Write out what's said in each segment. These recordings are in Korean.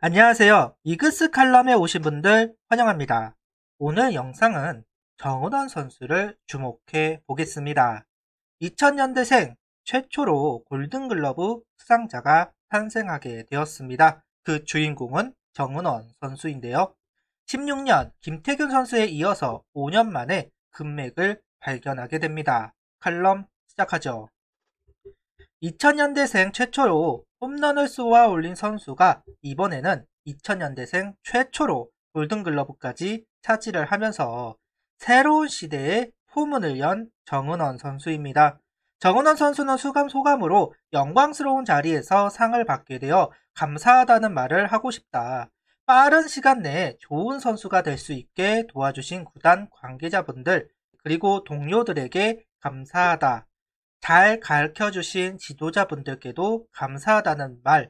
안녕하세요. 이그스 칼럼에 오신 분들 환영합니다. 오늘 영상은 정은원 선수를 주목해 보겠습니다. 2000년대생 최초로 골든글러브 수상자가 탄생하게 되었습니다. 그 주인공은 정은원 선수인데요. 16년 김태균 선수에 이어서 5년 만에 금맥을 발견하게 됩니다. 칼럼 시작하죠. 2000년대생 최초로 홈런을 쏘아 올린 선수가 이번에는 2000년대생 최초로 골든글러브까지 차지를 하면서 새로운 시대의 포문을 연 정은원 선수입니다. 정은원 선수는 소감으로 영광스러운 자리에서 상을 받게 되어 감사하다는 말을 하고 싶다. 빠른 시간 내에 좋은 선수가 될 수 있게 도와주신 구단 관계자분들 그리고 동료들에게 감사하다. 잘 가르쳐주신 지도자분들께도 감사하다는 말,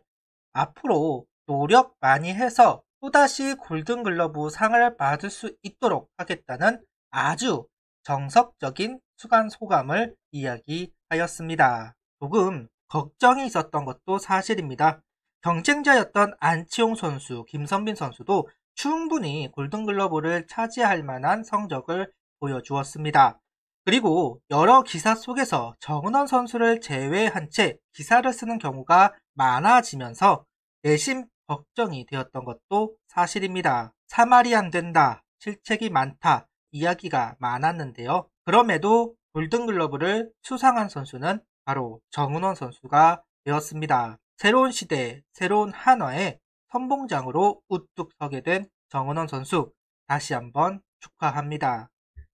앞으로 노력 많이 해서 또다시 골든글러브 상을 받을 수 있도록 하겠다는 아주 정석적인 소감을 이야기하였습니다. 조금 걱정이 있었던 것도 사실입니다. 경쟁자였던 안치홍 선수, 김선빈 선수도 충분히 골든글러브를 차지할 만한 성적을 보여주었습니다. 그리고 여러 기사 속에서 정은원 선수를 제외한 채 기사를 쓰는 경우가 많아지면서 내심 걱정이 되었던 것도 사실입니다. 사말이 안 된다, 실책이 많다 이야기가 많았는데요. 그럼에도 골든글러브를 수상한 선수는 바로 정은원 선수가 되었습니다. 새로운 시대, 새로운 한화의 선봉장으로 우뚝 서게 된 정은원 선수 다시 한번 축하합니다.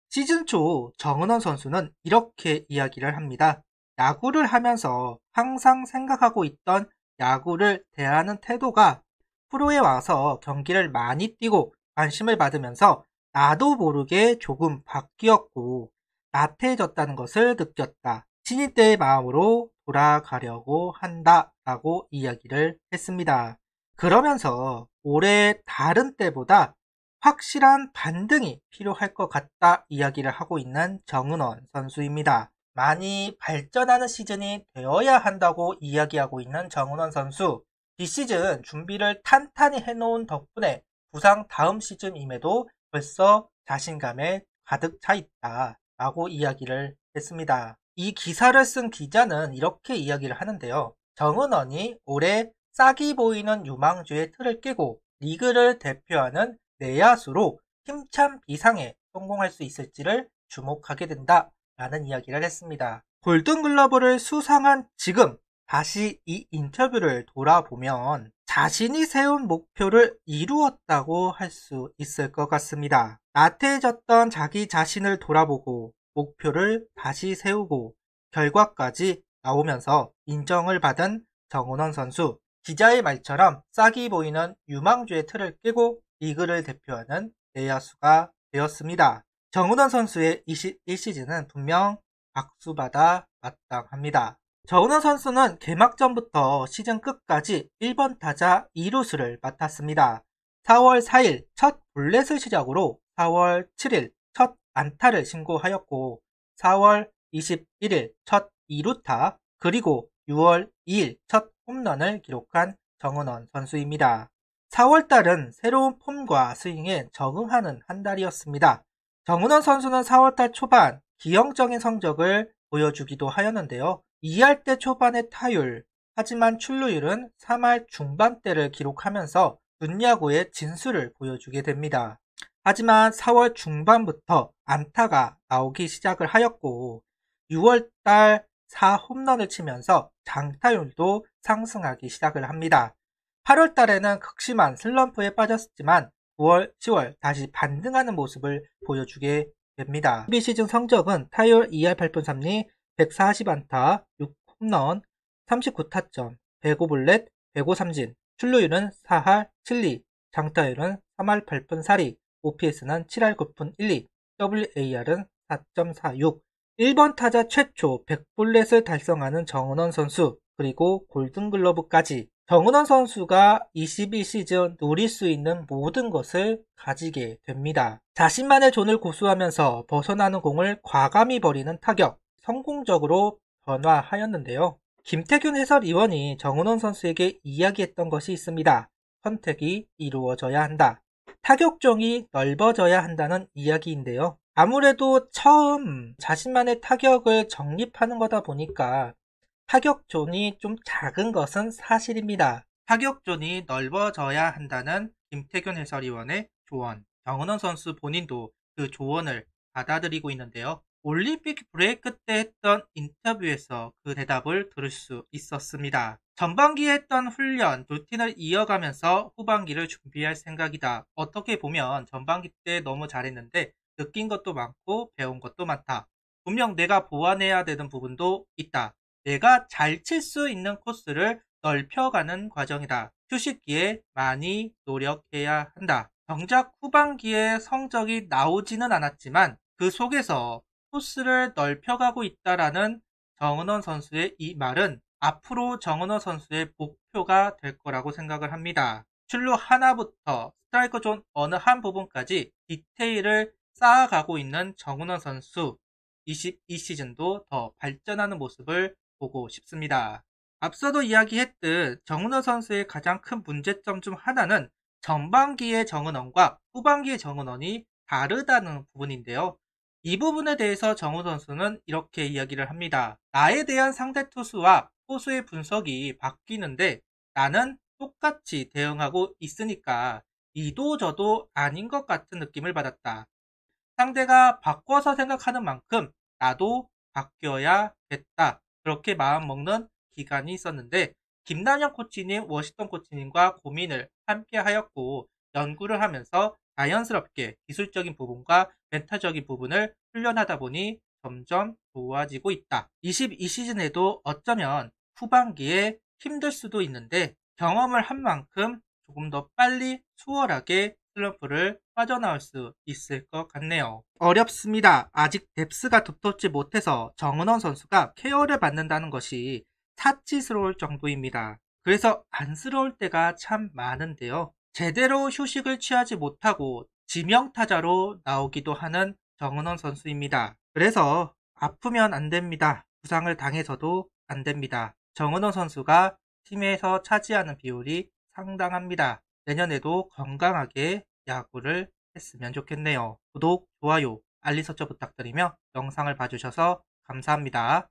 시즌 초 정은원 선수는 이렇게 이야기를 합니다. 야구를 하면서 항상 생각하고 있던 야구를 대하는 태도가 프로에 와서 경기를 많이 뛰고 관심을 받으면서 나도 모르게 조금 바뀌었고 나태해졌다는 것을 느꼈다. 신인 때의 마음으로 돌아가려고 한다 라고 이야기를 했습니다. 그러면서 올해 다른 때보다 확실한 반등이 필요할 것 같다 이야기를 하고 있는 정은원 선수입니다. 많이 발전하는 시즌이 되어야 한다고 이야기하고 있는 정은원 선수. 비시즌 준비를 탄탄히 해놓은 덕분에 부상 다음 시즌임에도 벌써 자신감에 가득 차 있다 라고 이야기를 했습니다. 이 기사를 쓴 기자는 이렇게 이야기를 하는데요. 정은원이 올해 싹이 보이는 유망주의 틀을 깨고 리그를 대표하는 내야수로 힘찬 비상에 성공할 수 있을지를 주목하게 된다 라는 이야기를 했습니다. 골든글러브를 수상한 지금 다시 이 인터뷰를 돌아보면 자신이 세운 목표를 이루었다고 할 수 있을 것 같습니다. 나태해졌던 자기 자신을 돌아보고 목표를 다시 세우고 결과까지 나오면서 인정을 받은 정은원 선수. 기자의 말처럼 싹이 보이는 유망주의 틀을 깨고 리그를 대표하는 내야수가 되었습니다. 정은원 선수의 21시즌은 분명 박수받아 마땅합니다. 정은원 선수는 개막전부터 시즌 끝까지 1번 타자 2루수를 맡았습니다. 4월 4일 첫 볼넷을 시작으로 4월 7일 첫 안타를 신고하였고 4월 21일 첫 2루타 그리고 6월 2일 첫 홈런을 기록한 정은원 선수입니다. 4월달은 새로운 폼과 스윙에 적응하는 한 달이었습니다. 정은원 선수는 4월달 초반 기형적인 성적을 보여주기도 하였는데요. 2할때 초반의 타율, 하지만 출루율은 3할 중반대를 기록하면서 눈야구의 진수를 보여주게 됩니다. 하지만 4월 중반부터 안타가 나오기 시작을 하였고 6월달 4홈런을 치면서 장타율도 상승하기 시작을 합니다. 8월 달에는 극심한 슬럼프에 빠졌지만 9월, 10월 다시 반등하는 모습을 보여주게 됩니다. 12시즌 성적은 타율 2할 8푼 3리, 140안타, 6홈런, 39타점, 105볼넷, 105 삼진, 출루율은 4할 7리, 장타율은 3할 8푼 4리, OPS는 7할 9푼 1리, WAR은 4.46, 1번 타자 최초 100볼넷을 달성하는 정은원 선수, 그리고 골든글러브까지 정은원 선수가 22시즌 누릴 수 있는 모든 것을 가지게 됩니다. 자신만의 존을 고수하면서 벗어나는 공을 과감히 버리는 타격, 성공적으로 변화하였는데요. 김태균 해설위원이 정은원 선수에게 이야기했던 것이 있습니다. 선택이 이루어져야 한다. 타격종이 넓어져야 한다는 이야기인데요. 아무래도 처음 자신만의 타격을 정립하는 거다 보니까 타격존이 좀 작은 것은 사실입니다. 타격존이 넓어져야 한다는 김태균 해설위원의 조언, 정은원 선수 본인도 그 조언을 받아들이고 있는데요. 올림픽 브레이크 때 했던 인터뷰에서 그 대답을 들을 수 있었습니다. 전반기에 했던 훈련, 루틴을 이어가면서 후반기를 준비할 생각이다. 어떻게 보면 전반기 때 너무 잘했는데 느낀 것도 많고 배운 것도 많다. 분명 내가 보완해야 되는 부분도 있다. 내가 잘 칠 수 있는 코스를 넓혀가는 과정이다. 휴식기에 많이 노력해야 한다. 정작 후반기에 성적이 나오지는 않았지만 그 속에서 코스를 넓혀가고 있다라는 정은원 선수의 이 말은 앞으로 정은원 선수의 목표가 될 거라고 생각을 합니다. 출루 하나부터 스트라이크 존 어느 한 부분까지 디테일을 쌓아가고 있는 정은원 선수, 22시즌도 더 발전하는 모습을 보고 싶습니다. 앞서도 이야기했듯 정은원 선수의 가장 큰 문제점 중 하나는 전반기의 정은원과 후반기의 정은원이 다르다는 부분인데요. 이 부분에 대해서 정은원 선수는 이렇게 이야기를 합니다. 나에 대한 상대 투수와 포수의 분석이 바뀌는데 나는 똑같이 대응하고 있으니까 이도 저도 아닌 것 같은 느낌을 받았다. 상대가 바꿔서 생각하는 만큼 나도 바뀌어야겠다. 그렇게 마음먹는 기간이 있었는데 김남영 코치님, 워싱턴 코치님과 고민을 함께 하였고 연구를 하면서 자연스럽게 기술적인 부분과 멘탈적인 부분을 훈련하다 보니 점점 좋아지고 있다. 22시즌에도 어쩌면 후반기에 힘들 수도 있는데 경험을 한 만큼 조금 더 빨리 수월하게 슬럼프를 빠져나올 수 있을 것 같네요. 어렵습니다. 아직 뎁스가 두텁지 못해서 정은원 선수가 케어를 받는다는 것이 사치스러울 정도입니다. 그래서 안쓰러울 때가 참 많은데요. 제대로 휴식을 취하지 못하고 지명타자로 나오기도 하는 정은원 선수입니다. 그래서 아프면 안 됩니다. 부상을 당해서도 안 됩니다. 정은원 선수가 팀에서 차지하는 비율이 상당합니다. 내년에도 건강하게 야구를 했으면 좋겠네요. 구독, 좋아요, 알림 설정 부탁드리며 영상을 봐주셔서 감사합니다.